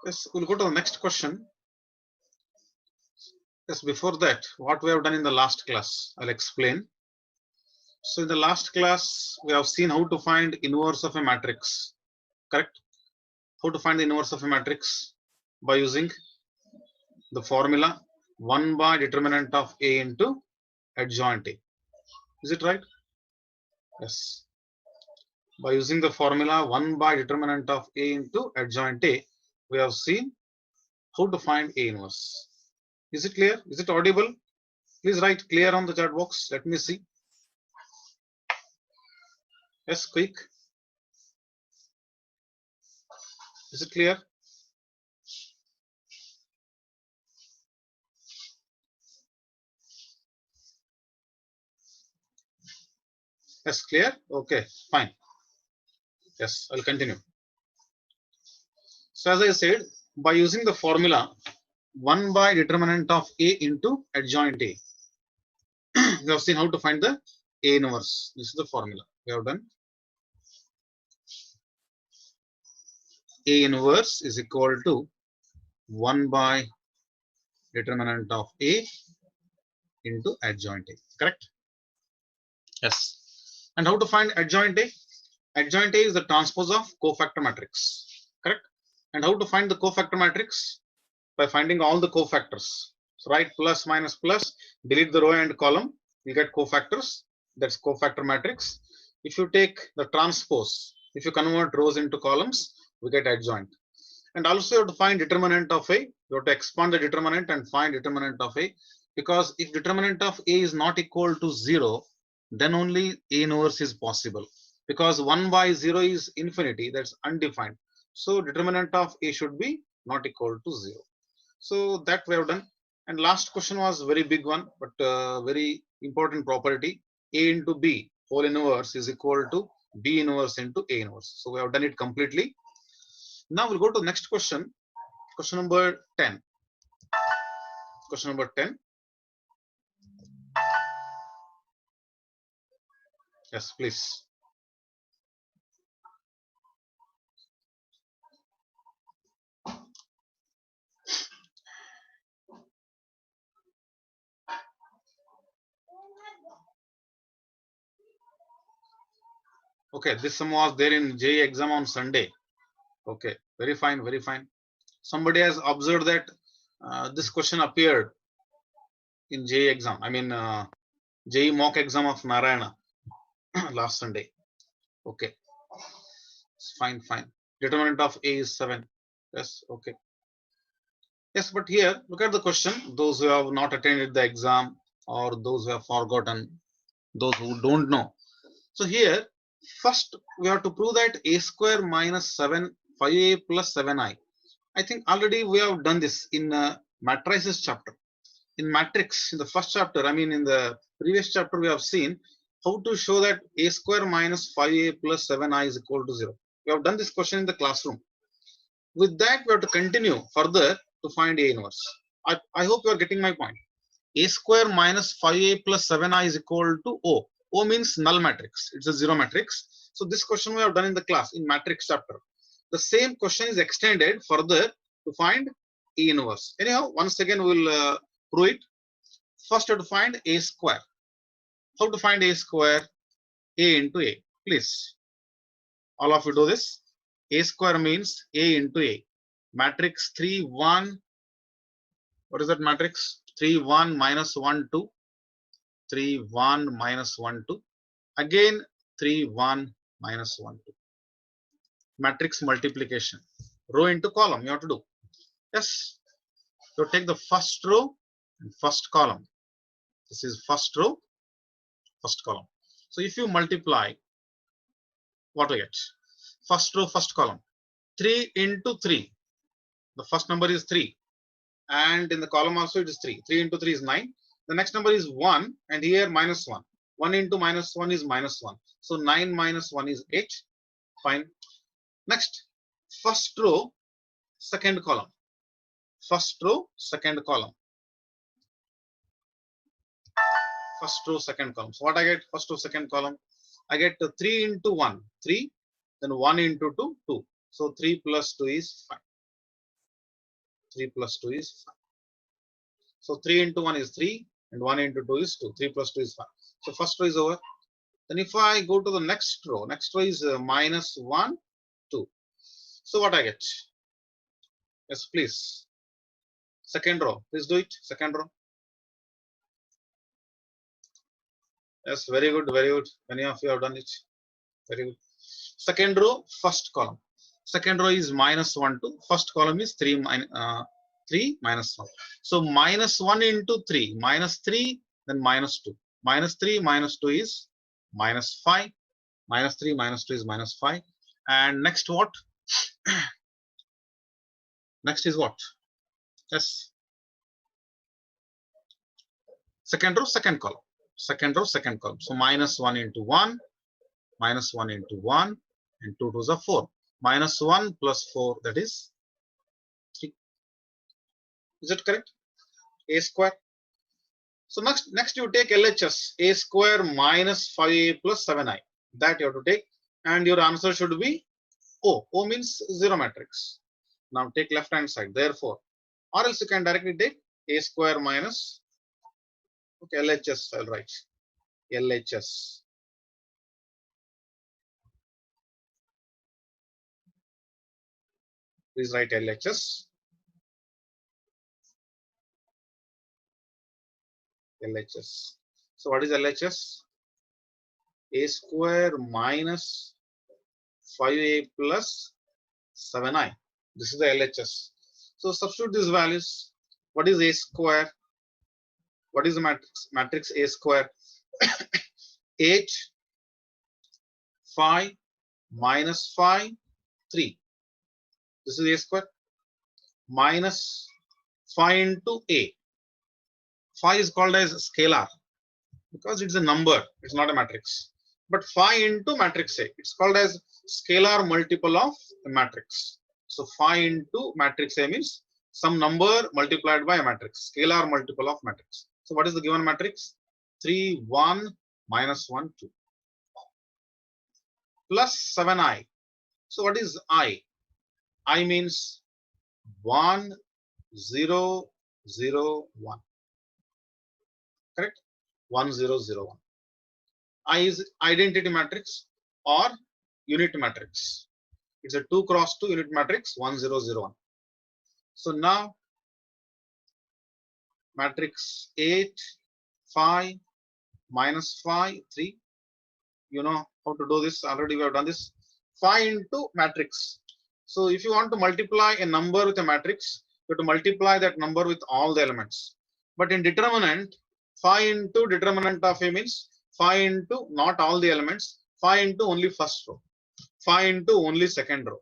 Yes, we'll go to the next question. Yes, before that, what we have done in the last class, I'll explain. So in the last class, we have seen how to find inverse of a matrix, correct? How to find the inverse of a matrix by using the formula 1 by determinant of A into adjoint A. Is it right? Yes. By using the formula 1 by determinant of A into adjoint A, we have seen how to find A inverse. Is it clear? Is it audible? Please write clear on the chat box. Let me see. Yes, quick. Is it clear? Yes, clear? Okay, fine. Yes, I'll continue. So as I said, by using the formula 1 by determinant of A into adjoint A, we have seen how to find the A inverse. This is the formula we have done. A inverse is equal to 1 by determinant of A into adjoint A. Correct? Yes. And how to find adjoint A? Adjoint A is the transpose of cofactor matrix. Correct? And how to find the cofactor matrix? By finding all the cofactors. So write plus minus plus, delete the row and column, you get cofactors. That's cofactor matrix. If you take the transpose, if you convert rows into columns, we get adjoint. And also you have to find determinant of A. You have to expand the determinant and find determinant of A. Because if determinant of A is not equal to 0, then only A inverse is possible. Because 1 by 0 is infinity, that's undefined. So determinant of A should be not equal to 0. So that we have done. And last question was very big one, but very important property. A into B whole inverse is equal to B inverse into A inverse. So we have done it completely. Now we'll go to the next question. Question number 10. Question number 10. Yes, please. Okay, this sum was there in JEE exam on Sunday. Okay, very fine, very fine. Somebody has observed that this question appeared in JEE exam. I mean, JEE mock exam of Narayana last Sunday. Okay, fine, fine. Determinant of A is 7. Yes, okay. Yes, but here, look at the question. Those who have not attended the exam or those who have forgotten, those who don't know. So here, first we have to prove that A square minus 7, 5A plus 7I. I think already we have done this in matrices chapter. In matrix, in the first chapter, I mean in the previous chapter, we have seen how to show that A square minus 5A plus 7I is equal to 0. We have done this question in the classroom. With that, we have to continue further to find A inverse. I hope you are getting my point. A square minus 5A plus 7I is equal to O. O means null matrix. It's a zero matrix. So this question we have done in the class in matrix chapter. The same question is extended further to find A inverse. Anyhow, once again we'll prove it. First, we have to find A square. How to find A square? A into A. Please, all of you do this. A square means A into A. Matrix 3, 1. What is that matrix? 3, 1, minus 1, 2. 3, 1, minus 1, 2. Again, 3, 1, minus 1, 2. Matrix multiplication. Row into column you have to do. Yes. So take the first row and first column. This is first row, first column. So if you multiply, what we get? First row, first column. 3 into 3. The first number is 3. And in the column also it is 3. 3 into 3 is 9. The next number is 1 and here minus 1. 1 into minus 1 is minus 1. So 9 minus 1 is 8. Fine. Next, first row, second column. First row, second column. First row, second column. So what I get? First row, second column. I get 3 into 1, 3. Then 1 into 2, 2. So 3 plus 2 is 5. 3 plus 2 is 5. So 3 into 1 is 3 and 1 into 2 is 2. 3 plus 2 is 5. So first row is over. Then if I go to the next row is minus 1, 2. So what I get? Yes, please. Second row, please do it. Second row. Yes, very good, very good. Many of you have done it. Very good. Second row, first column. Second row is minus 1, 2. First column is 3 minus 1. So minus 1 into 3, minus 3, then minus 2. Minus 3 minus 2 is minus 5. Minus 3 minus 2 is minus 5. And next what? Next is what? Yes. Second row, second column. Second row, second column. So minus 1 into 1, minus 1 into 1, and 2 2s are 4. Minus 1 plus 4, that is 3. Is it correct? A square. So next you take LHS, a square minus 5a plus 7i. That you have to take, and your answer should be O. O means zero matrix. Now take left hand side. Therefore, or else you can directly take a square minus, okay, LHS. I'll write LHS. Please write LHS. LHS. So what is LHS? A square minus 5a plus 7i. This is the LHS. So substitute these values. What is a square? What is the matrix? Matrix A square. 8, 5, minus 5, 3. This is A square. Minus 5 into A. 5 is called as scalar because it's a number. It's not a matrix. But 5 into matrix A. It's called as scalar multiple of a matrix. So 5 into matrix A means some number multiplied by a matrix. Scalar multiple of matrix. So what is the given matrix? 3, 1, minus 1, 2. Plus 7i. So what is I? I means 1, 0, 0, 1. Correct? 1, 0, 0, 1. I is identity matrix or unit matrix. It's a 2 cross 2 unit matrix 1, 0, 0, 1. So now matrix 8, 5, minus 5, 3. You know how to do this. Already we have done this. 5 into matrix. So if you want to multiply a number with a matrix, you have to multiply that number with all the elements. But in determinant, 5 into determinant of A means 5 into not all the elements, 5 into only first row, 5 into only second row,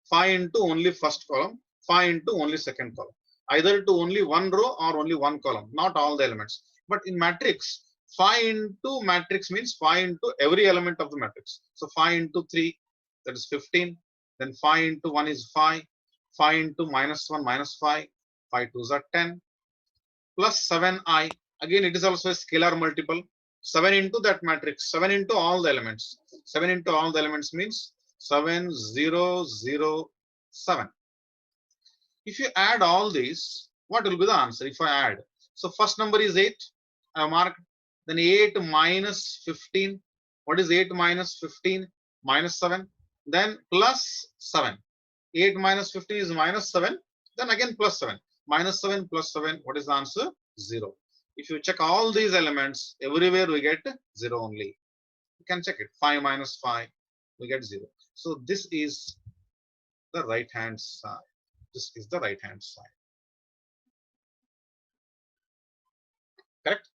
5 into only first column, 5 into only second column. Either to only one row or only one column, not all the elements. But in matrix, 5 into matrix means 5 into every element of the matrix. So 5 into 3, that is 15. Then 5 into 1 is 5. 5 into minus 1, minus 5. 5 2s are 10. Plus 7i. Again, it is also a scalar multiple. 7 into that matrix. 7 into all the elements. 7 into all the elements means 7, 0, 0, 7. If you add all these, what will be the answer if I add? So first number is 8. I have marked. Then 8 minus 15. What is 8 minus 15? Minus 7. Then plus 7. 8 minus 15 is minus 7. Then again plus 7. Minus 7 plus 7. What is the answer? 0. If you check all these elements, everywhere we get 0 only. You can check it. 5 minus 5. We get 0. So this is the right hand side. This is the right hand side. Correct?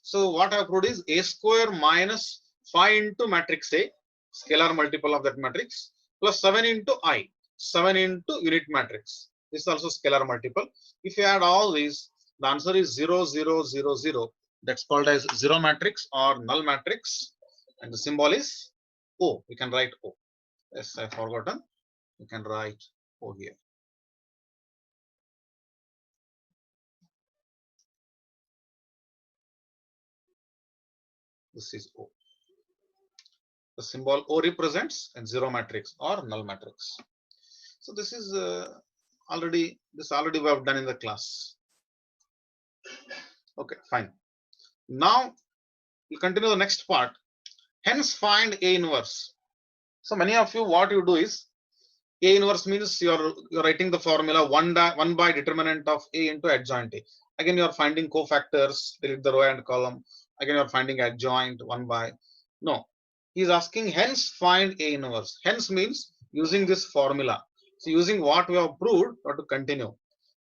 So what I have proved is A square minus 5 into matrix A, scalar multiple of that matrix, plus 7 into I, 7 into unit matrix. This is also scalar multiple. If you add all these, the answer is 0, 0, 0, 0. That's called as zero matrix or null matrix. And the symbol is O. We can write O. Yes, I have forgotten. You can write O here. This is O. The symbol O represents a zero matrix or null matrix. So this is This already we have done in the class. Okay, fine. Now we'll continue the next part. Hence find A inverse. So many of you, what you do is A inverse means you're writing the formula 1 by determinant of A into adjoint A. Again, you're finding cofactors, delete the row and column. Again, you're finding adjoint 1 by. No, he's asking hence find A inverse. Hence means using this formula. So using what we have proved, or to continue.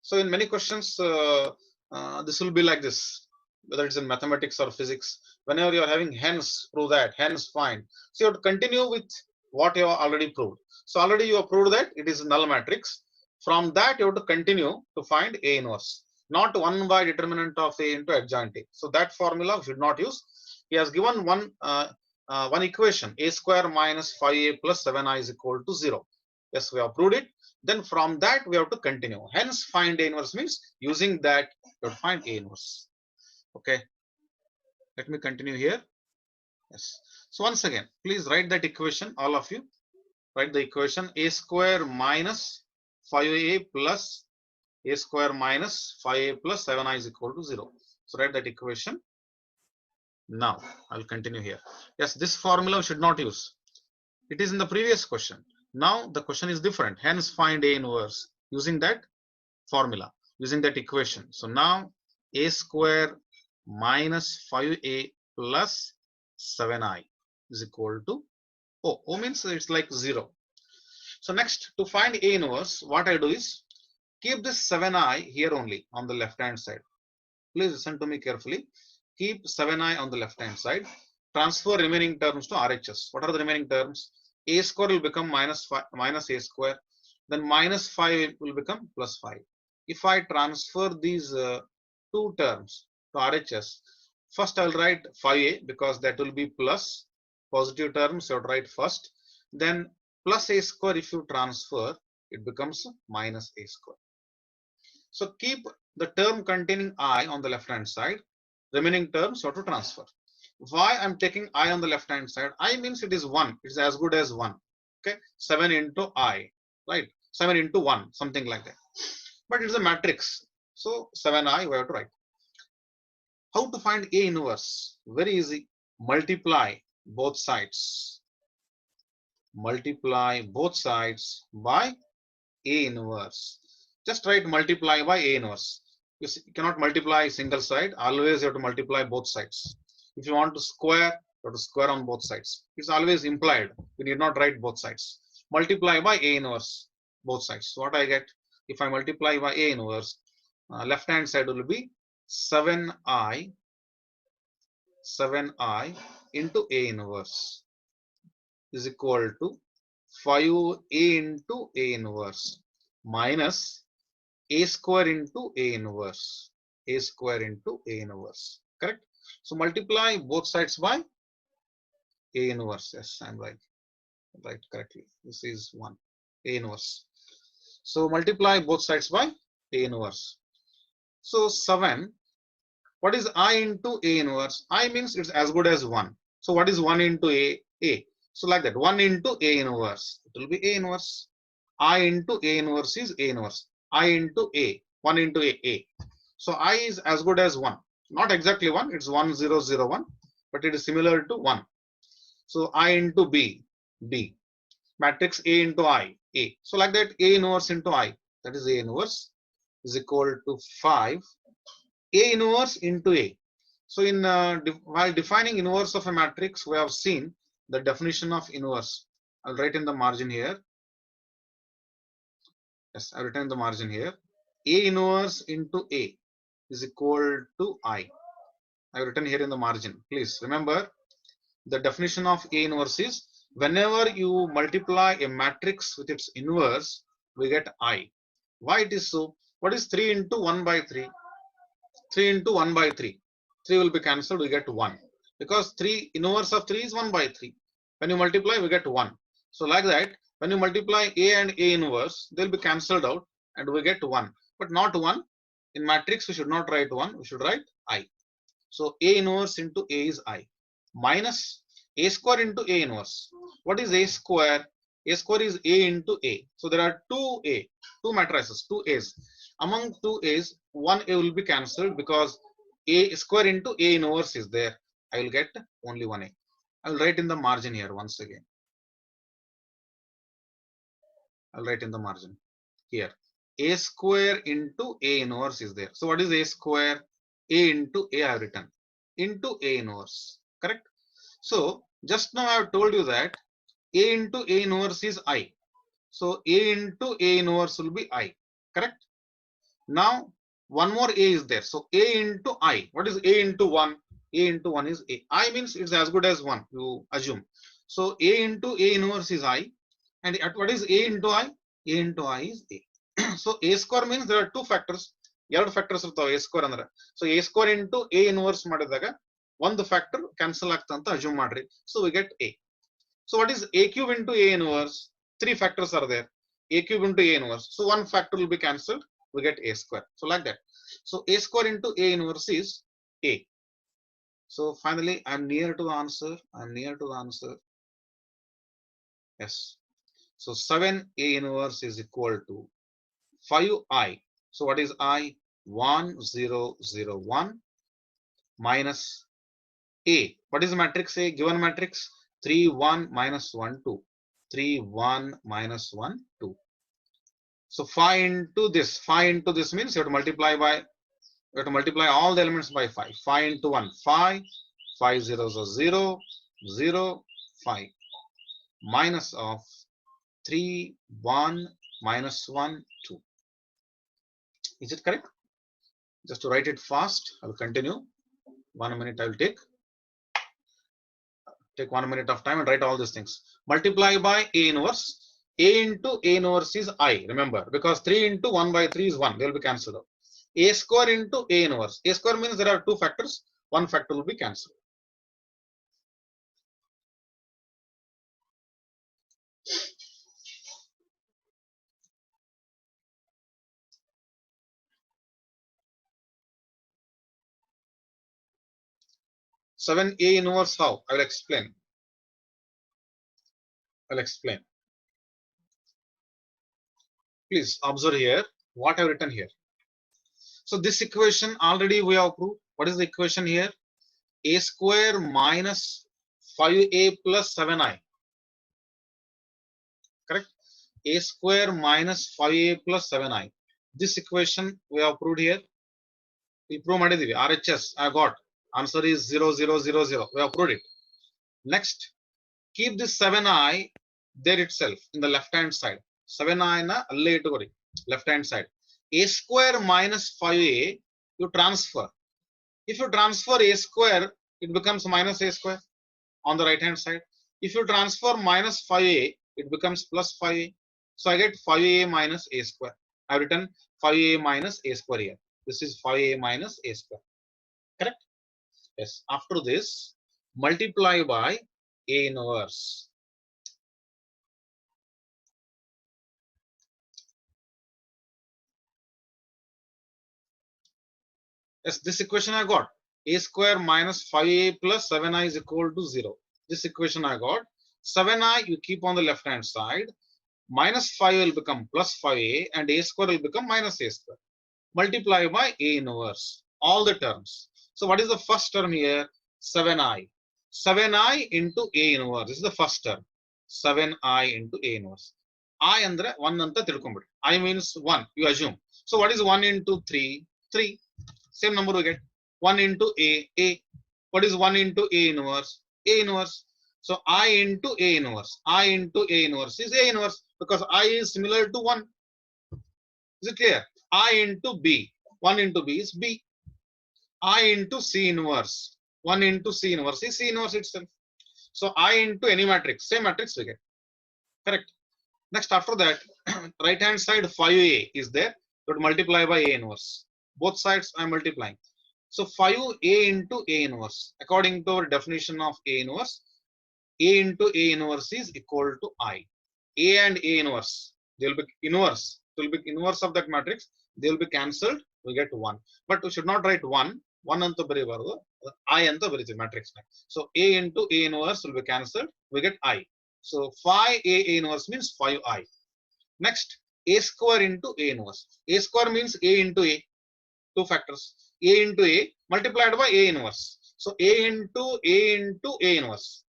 So in many questions, this will be like this, whether it's in mathematics or physics. Whenever you are having hence, prove that, hence find. So you have to continue with what you have already proved. So already you have proved that it is null matrix. From that you have to continue to find A inverse, not 1 by determinant of A into adjoint A. So that formula we should not use. He has given one equation, A square minus 5A plus 7I is equal to 0. Yes, we have proved it. Then from that we have to continue. Hence find A inverse means using that you find A inverse. Okay, let me continue here. Yes. So once again, please write that equation, all of you. Write the equation A square minus 5A plus A square minus 5A plus 7I is equal to 0. So write that equation. Now I'll continue here. Yes, this formula we should not use. It is in the previous question. Now the question is different. Hence find A inverse using that formula, using that equation. So now A square minus 5A plus 7I is equal to O. O means it's like 0. So next, to find A inverse, what I do is keep this 7I here only on the left hand side. Please listen to me carefully. Keep 7I on the left hand side. Transfer remaining terms to RHS. What are the remaining terms? A square will become minus A square. Then minus 5 will become plus 5. If I transfer these two terms to RHS, first I'll write 5A because that will be plus positive terms. I'll write first. Then plus A square, if you transfer, it becomes minus A square. So keep the term containing I on the left hand side. Remaining terms you have to transfer. Why I'm taking I on the left hand side? I means it is 1. It is as good as 1. Okay, 7 into I, right? 7 into 1, something like that. But it's a matrix. So 7I we have to write. How to find A inverse? Very easy. Multiply both sides. Multiply both sides by A inverse. Just write multiply by A inverse. You cannot multiply single side. Always you have to multiply both sides. If you want to square, you have to square on both sides. It's always implied. You need not write both sides. Multiply by A inverse both sides. So what I get? If I multiply by A inverse, left hand side will be 7I into A inverse is equal to 5A into A inverse minus A square into A inverse. A square into A inverse. Correct? So multiply both sides by A inverse. Yes, I'm right. Right, correctly. This is 1. A inverse. So multiply both sides by A inverse. So 7. What is I into A inverse? I means it's as good as 1. So what is 1 into A? A. So like that. 1 into A inverse. It will be A inverse. I into A inverse is A inverse. I into A. 1 into A. So I is as good as 1. Not exactly 1. It's 1001. But it is similar to 1. So I into B. B. Matrix A into I. A. So like that. A inverse into I. That is A inverse is equal to 5. A inverse into A. So in while defining inverse of a matrix, we have seen the definition of inverse. I'll write in the margin here. Yes, I've written in the margin here. A inverse into A is equal to I. I've written here in the margin. Please remember the definition of A inverse is whenever you multiply a matrix with its inverse, we get I. Why it is so? What is 3 into 1 by 3? 3 into 1 by 3. 3 will be cancelled, we get 1. Because 3 inverse of 3 is 1 by 3. When you multiply, we get 1. So like that, when you multiply A and A inverse, they'll be cancelled out and we get 1. But not 1. In matrix, we should not write 1. We should write I. So A inverse into A is I. Minus A square into A inverse. What is A square? A square is A into A. So there are two matrices, two A's. Among two A's, one A will be cancelled because A square into A inverse is there. I will get only one A. I will write in the margin here once again. I'll write in the margin here. A square into A inverse is there. So what is A square? A into A I have written into A inverse. Correct? So just now I have told you that A into A inverse is I. So A into A inverse will be I. Correct? Now one more A is there. So A into I. What is A into 1? A into 1 is A. I means it's as good as 1. You assume. So A into A inverse is I. And at what is A into I? A into I is A. So A square means there are two factors. ಎರಡು factors ಇರ್ತಾವೆ A square ಅಂದ್ರೆ. So A square into A inverse ಮಾಡಿದಾಗ ಒಂದು factor cancel ಆಗ್ತಾ ಅಂತ assume ಮಾಡ್ರಿ. So we get A. So what is A cube into A inverse? Three factors are there. A cube into A inverse. So one factor will be cancelled. We get A square. So like that. So A square into A inverse is A. So finally, I'm near to the answer. I'm near to the answer. Yes. So 7A inverse is equal to 5I. So what is I? 1001 minus A. What is the matrix A? Given matrix 3 1 minus 1 2. 3 1 minus 1 2. So 5 into this. 5 into this means you have to multiply by, you have to multiply all the elements by 5. 5 into 1 5. 5 zeros are 0 0 5 minus of 3 1 minus 1 2. Is it correct? Just to write it fast, I will continue. 1 minute I will take 1 minute of time and write all these things. Multiply by A inverse. A into A inverse is I, remember, because 3 into 1 by 3 is 1. They will be cancelled out. A square into A inverse. A square means there are two factors. One factor will be cancelled. Seven A inverse how? I will explain. I'll explain. Please observe here what I have written here. So this equation already we have proved. What is the equation here? A square minus 5A plus 7I. Correct? A square minus 5A plus 7I. This equation we have proved here. We prove ಮಾಡಿದೀವಿ. RHS I got. Answer is 0 0 0 0. We have proved it. Next, keep this 7I there itself in the left hand side. 7I na ಅಲ್ಲೇ ಇಟ್ಟುಕೊಡಿ left hand side. A square minus 5A you transfer. If you transfer A square, it becomes minus A square on the right hand side. If you transfer minus 5A, it becomes plus 5A. So I get 5A minus A square. I have written 5A minus A square here. This is 5A minus A square. Correct? Yes. After this, multiply by A inverse. Yes, this equation I got. A square minus 5A plus 7I is equal to 0. This equation I got. 7I you keep on the left hand side. Minus 5 will become plus 5A and A square will become minus A square. Multiply by A inverse. All the terms. So what is the first term here? 7I. 7I into A inverse. This is the first term. 7I into A inverse. I andre 1 anta tilkombidi. I means 1. You assume. So what is 1 into 3? 3. Same number we get. 1 into A. A. What is 1 into A inverse? A inverse. So I into A inverse. I into A inverse is A inverse because I is similar to 1. Is it clear? I into B. 1 into B is B. I into C inverse. 1 into C inverse is C inverse itself. So I into any matrix. Same matrix we get. Correct. Next, after that, right hand side 5A is there. So to multiply by A inverse. Both sides I am multiplying. So 5A into A inverse. According to our definition of A inverse, A into A inverse is equal to I. A and A inverse. They will be inverse. It will be inverse of that matrix. They will be cancelled. We get 1. But we should not write 1. 1 anta ಬರಿಬಾರದು. I anta ಬರಿತೀವಿ matrix. So A into A inverse will be cancelled. We get I. So phi A inverse means 5i. Next, A square into A inverse. A square means A into A, two factors. A into A multiplied by A inverse. So A into A into A inverse.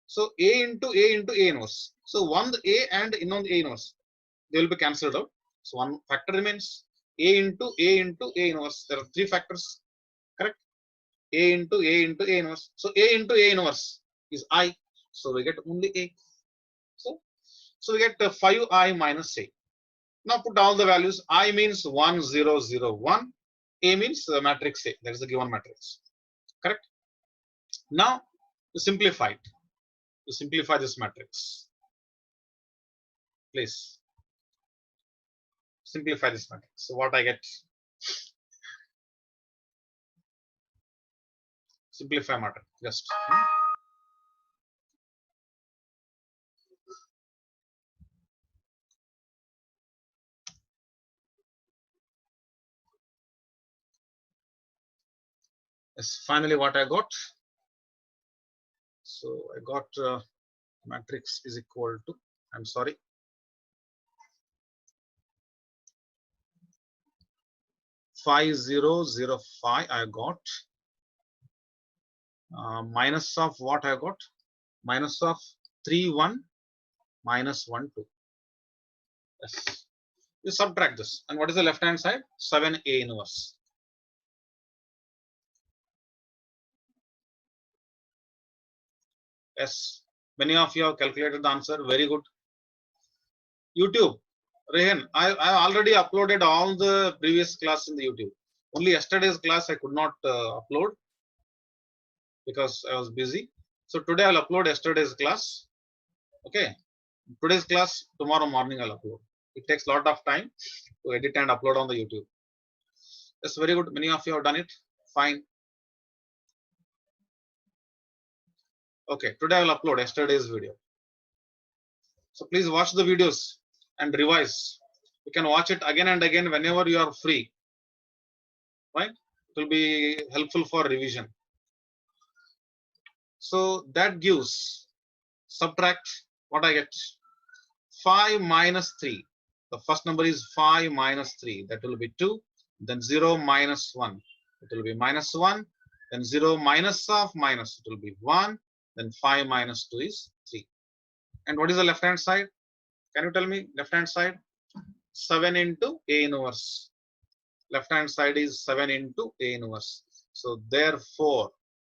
So A into A into A inverse. So one A and another A inverse, they will be cancelled out. So one factor remains. A into A into A inverse. There are three factors, correct? A into A into A inverse. So A into A inverse is I. So we get only A. So we get 5i minus A. Now put all the values. I means 1, 0, 0, 1. A means matrix A. That is the given matrix. Correct? Now to simplify it. To simplify this matrix. Please simplify this matrix. So what I get? Simplify matrix. Just. Yes, finally what I got. So I got matrix is equal to, I'm sorry, 5005 I got, minus of what I got, minus of 31 minus 1 2. Yes, you subtract this, and what is the left hand side? 7a inverse. Yes, many of you have calculated the answer. Very good. YouTube, Rehan, I already uploaded all the previous class in the YouTube. Only yesterday's class I could not upload because I was busy. So today I'll upload yesterday's class. Okay. Today's class, tomorrow morning I'll upload. It takes a lot of time to edit and upload on the YouTube. That's very good. Many of you have done it. Fine. Okay. Today I'll upload yesterday's video. So please watch the videos and revise. You can watch it again and again whenever you are free. Right? It will be helpful for revision. So that gives, subtract what I get, 5 minus 3. The first number is 5 minus 3. That will be 2. Then 0 minus 1. It will be minus 1. Then 0 minus of minus. It will be 1. Then 5 minus 2 is 3. And what is the left hand side? Can you tell me left hand side? 7 into A inverse. Left hand side is 7 into A inverse. So therefore,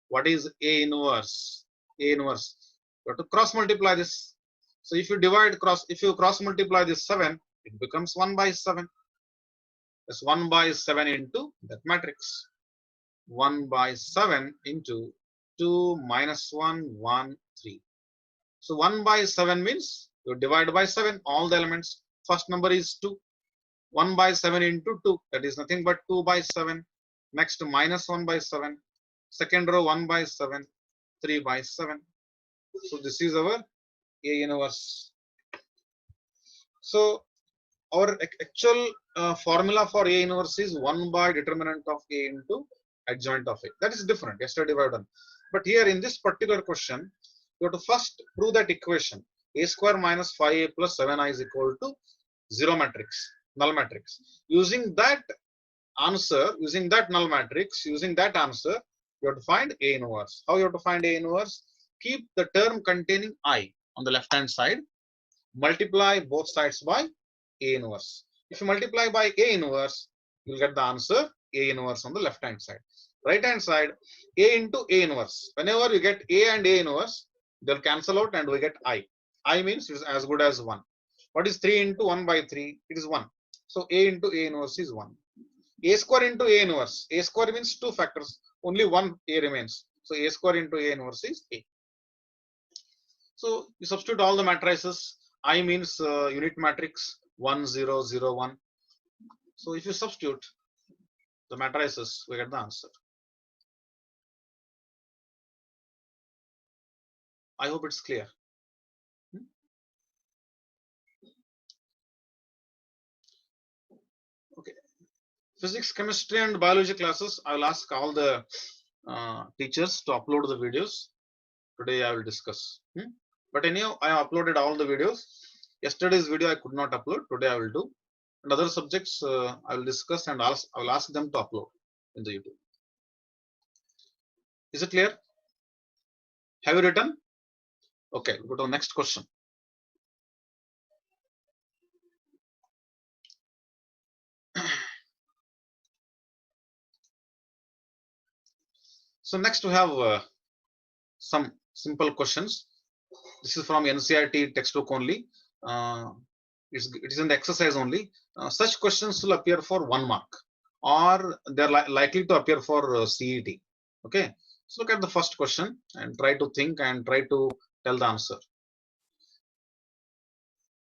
what is A inverse? A inverse. You have to cross multiply this. So if you cross multiply this 7, it becomes 1 by 7. That's 1 by 7 into that matrix. 1 by 7 into 2 minus 1, 1, 3. So 1 by 7 means you divide by 7 all the elements. First number is 2. 1 by 7 into 2. That is nothing but 2 by 7. Next minus 1 by 7. Second row 1 by 7. 3 by 7. So this is our A inverse. So our actual formula for A inverse is 1 by determinant of A into adjoint of A. That is different. Yesterday we have done. But here in this particular question, you have to first prove that equation. A square minus 5a plus 7i is equal to 0 matrix, null matrix. Using that answer, using that null matrix, using that answer, you have to find A inverse. How you have to find A inverse? Keep the term containing I on the left hand side. Multiply both sides by A inverse. If you multiply by A inverse, you'll get the answer A inverse on the left hand side. Right hand side, A into A inverse. Whenever you get A and A inverse, they'll cancel out and we get I. I means it's as good as 1. What is 3 into 1 by 3? It is 1. So A into A inverse is 1. A square into A inverse. A square means two factors. Only one A remains. So A square into A inverse is A. So you substitute all the matrices. I means unit matrix 1, 0, 0, 1. So if you substitute the matrices, we get the answer. I hope it's clear. Okay. Physics, chemistry, and biology classes, I will ask all the teachers to upload the videos. Today I will discuss. But anyhow, I have uploaded all the videos. Yesterday's video I could not upload. Today I will do. And other subjects I will discuss and I will ask them to upload in the YouTube. Is it clear? Have you written? Okay, go to the next question. So next we have some simple questions. This is from NCERT textbook only. It is in the exercise only. Such questions will appear for 1 mark, or they are likely to appear for CET. Okay, so look at the first question and try to think and try to tell the answer.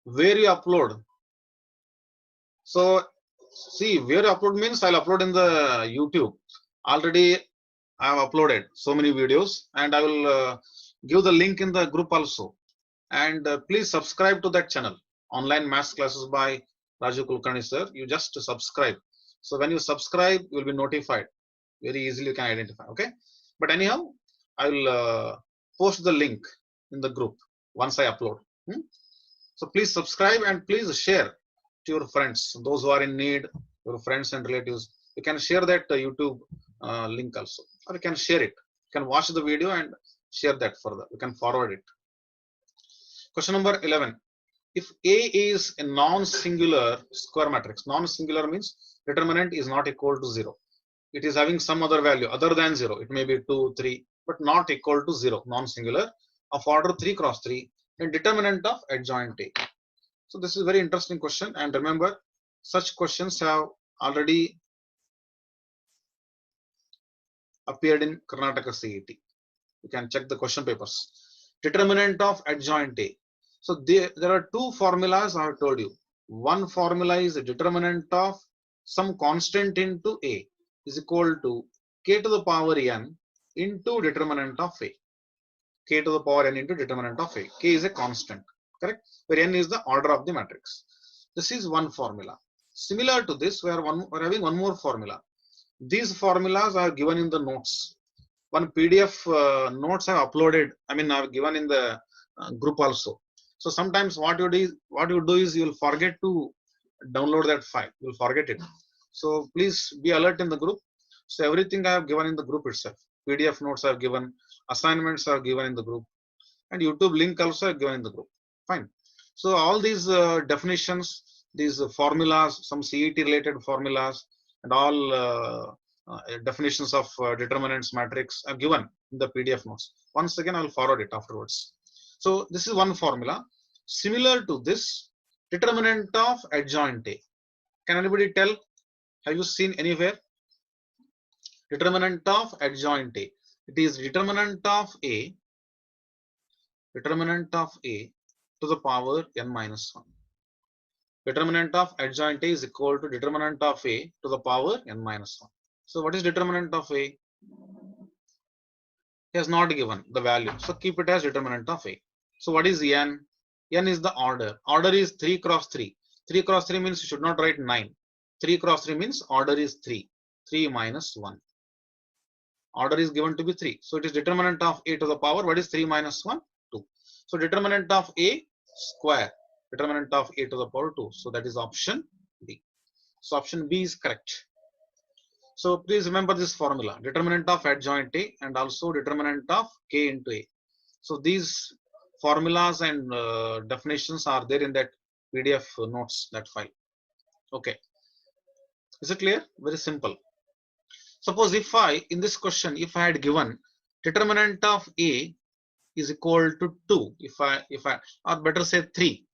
Where you upload? So see, where you upload means I'll upload in the YouTube. Already I have uploaded so many videos, and I will give the link in the group also. And please subscribe to that channel, online maths classes by Rajiv Kulkarni sir. You just subscribe. So when you subscribe, you will be notified. Very easily you can identify. Okay. But anyhow, I will post the link in the group once I upload. So please subscribe and please share to your friends, those who are in need, your friends and relatives. You can share that YouTube link also, or you can share it. You can watch the video and share that further. You can forward it. Question number 11. If A is a non-singular square matrix, non-singular means determinant is not equal to 0. It is having some other value other than 0. It may be 2, 3, but not equal to 0, non-singular, of order 3 cross 3, and determinant of adjoint A. So this is a very interesting question, and remember, such questions have already appeared in Karnataka CET. You can check the question papers. Determinant of adjoint A. So there are two formulas I have told you. One formula is a determinant of some constant into A is equal to k to the power n into determinant of A. K to the power n into determinant of A. K is a constant, correct? Where n is the order of the matrix. This is one formula. Similar to this, we are having one more formula. These formulas are given in the notes. One PDF notes I have uploaded. I mean, I have given in the group also. So sometimes what you do is you will forget to download that file. You will forget it. So please be alert in the group. So everything I have given in the group itself. PDF notes I have given, assignments are given in the group, and YouTube link also are given in the group. Fine. So all these definitions, these formulas, some CET related formulas, and all definitions of determinants matrix are given in the PDF notes. Once again, I will forward it afterwards. So this is one formula. Similar to this, determinant of adjoint A. Can anybody tell? Have you seen anywhere? Determinant of adjoint A. It is determinant of A to the power n minus 1. Determinant of adjoint A is equal to determinant of A to the power n minus 1. So what is determinant of A? He has not given the value. So keep it as determinant of A. So what is n? N is the order. Order is 3 cross 3. 3 cross 3 means you should not write 9. 3 cross 3 means order is 3. 3 minus 1. Order is given to be 3. So it is determinant of A to the power. What is 3 minus 1? 2. So determinant of A square. Determinant of A to the power 2. So that is option B. So option B is correct. So please remember this formula. Determinant of adjoint A and also determinant of K into A. So these formulas and definitions are there in that PDF notes, that file. Okay. Is it clear? Very simple. Suppose if in this question, if I had given determinant of A is equal to 2, or better say 3.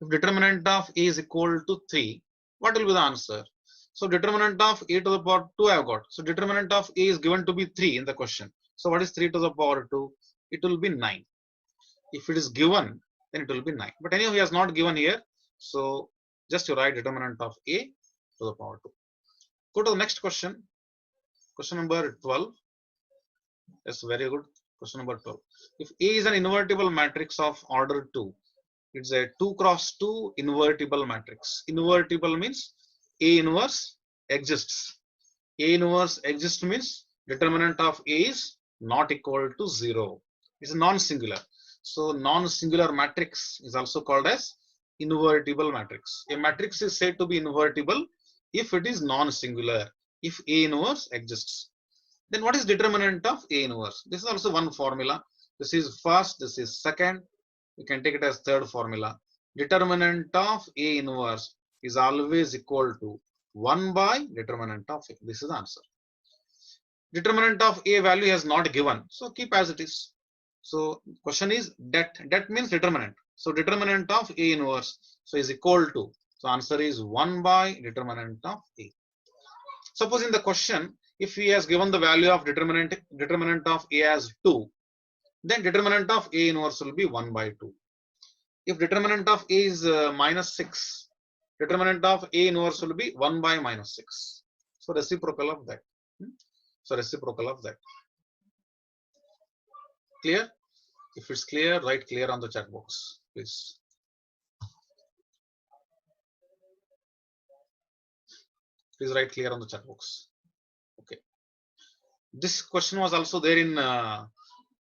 If determinant of A is equal to 3, what will be the answer? So determinant of A to the power 2 I have got. So determinant of A is given to be 3 in the question. So what is 3 to the power 2? It will be 9. If it is given, then it will be 9. But anyhow, he has not given here. So just you write determinant of A to the power 2. Go to the next question. Question number 12. Yes, very good. Question number 12. If A is an invertible matrix of order 2, it's a 2 cross 2 invertible matrix. Invertible means A inverse exists. A inverse exists means determinant of A is not equal to 0. It's non-singular. So non-singular matrix is also called as invertible matrix. A matrix is said to be invertible if it is non-singular, if A inverse exists. Then what is determinant of A inverse? This is also one formula. This is first, this is second. You can take it as third formula. Determinant of A inverse is always equal to 1 by determinant of A. This is the answer. Determinant of A value has not given, so keep as it is. So question is det. Det means determinant. So determinant of A inverse so is equal to. So answer is 1 by determinant of A. Suppose in the question, if he has given the value of determinant of A as 2, then determinant of A inverse will be 1 by 2. If determinant of A is minus 6, determinant of A inverse will be 1 by minus 6. So reciprocal of that. So reciprocal of that. Clear? If it's clear, write clear on the chat box, please. Please write clear on the chat box. Okay. This question was also there in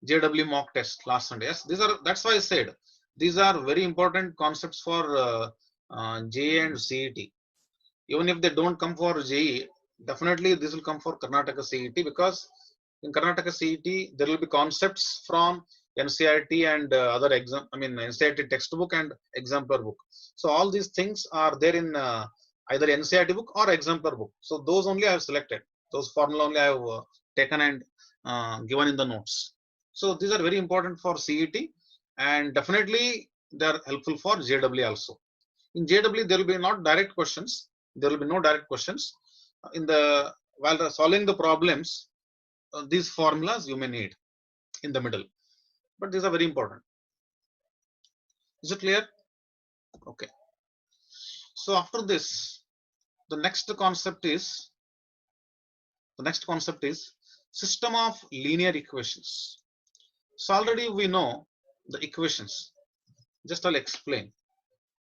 JW mock test last Sunday. Yes, that's why I said these are very important concepts for JE and CET. Even if they don't come for JE, definitely this will come for Karnataka CET, because in Karnataka CET there will be concepts from NCERT and other exam. I mean NCERT textbook and exemplar book. So all these things are there in either NCERT book or exemplar book. So those only I have selected. Those formula only I have taken and given in the notes. So these are very important for CET, and definitely they are helpful for JW also. In JW there will be not direct questions. There will be no direct questions. While solving the problems, these formulas you may need in the middle, but these are very important. Is it clear? Okay. So after this, the next concept is system of linear equations. So already we know the equations. Just I'll explain.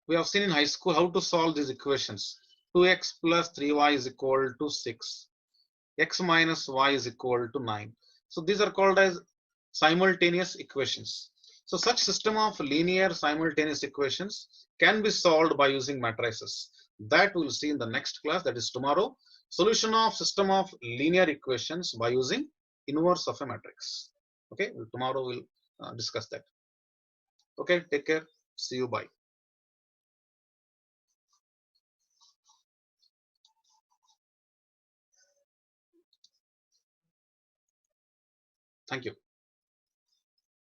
We have seen in high school how to solve these equations. 2x plus 3y is equal to 6. X minus y is equal to 9. So these are called as simultaneous equations. So such system of linear simultaneous equations can be solved by using matrices. That we'll see in the next class, that is tomorrow. Solution of system of linear equations by using inverse of a matrix. Okay, tomorrow we'll discuss that. Okay, take care. See you. Bye. Thank you.